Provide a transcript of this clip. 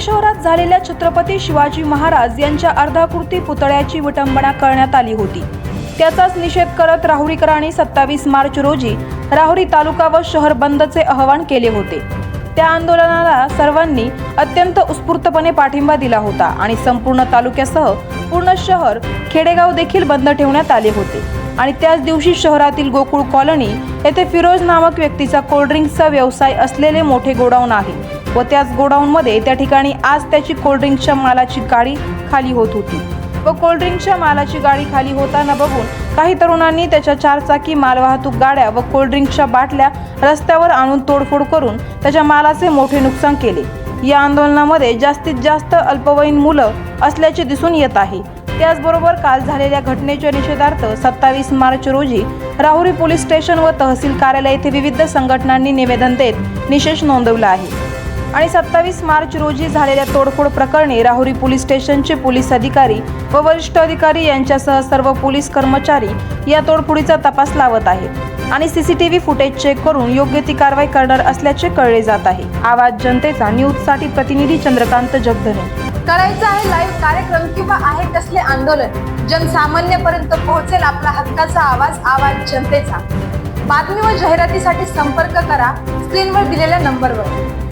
शहरात झालेल्या छत्रपती शिवाजी महाराज यांच्या अर्धाकृती पुतळ्याची विटंबना करण्यात आली होती। त्याचाच निषेध करत राहुरीकरांनी 27 मार्च रोजी राहुरी तालुका व शहर बंदचे आवाहन केले होते। त्या आंदोलनाला सर्वांनी अत्यंत उत्स्फूर्तपणे पाठिंबा दिला होता आणि संपूर्ण तालुक्यासह पूर्ण शहर खेडेगाव देखील बंद ठेवण्यात आले होते। आणि त्याच दिवशी शहरातील गोकुळ कॉलनी येथे फिरोज नामक व्यक्तीचा कोल्ड्रिंक्सचा व्यवसाय असलेले मोठे गोडाऊन आहे व त्याच गोडाऊनमध्ये त्या ठिकाणी आज त्याची कोल्ड्रिंक्सच्या मालाची गाडी खाली होत होती व कोल्ड्रिंक्सच्या मालाची गाडी खाली होताना बघून काही तरुणांनी त्याच्या 4 चाकी मालवाहतूक गाड्या व कोल्ड्रिंक्सच्या बाटल्या रस्त्यावर आणून तोडफोड करून त्याच्या मालाचे मोठे नुकसान केले। या आंदोलनामध्ये जास्तीत जास्त अल्पवयीन मुलं असल्याचे दिसून येत आहे। त्याचबरोबर काल झालेल्या घटनेच्या निषेधार्थ 27 मार्च रोजी राहुरी पोलीस स्टेशन व तहसील कार्यालय येथे विविध संघटनांनी निवेदन देत निषेध नोंदवला आहे। आणि 27 मार्च रोजी झालेल्या तोडफोड प्रकरणी राहुरी पोलीस स्टेशनचे पोलीस अधिकारी व वरिष्ठ अधिकारी यांच्यासह सर्व पोलीस कर्मचारी या तोडफोडीचा तपास लावत आहेत आणि सीसीटीव्ही फुटेज चेक करून योग्य ती कारवाई करणार असल्याचे कळले जात आहे। आवाज जनतेचा न्यूजसाठी प्रतिनिधी चंद्रकांत जगधने। करायचं आहे लाईव्ह कार्यक्रम किंवा आहे कसले आंदोलन, जनसामान्यपर्यंत पोहोचेल आपला हक्काचा आवाज, आवाज जनतेचा। बातमी व जाहिरातीसाठी संपर्क करा स्क्रीनवर दिलेल्या नंबरवर।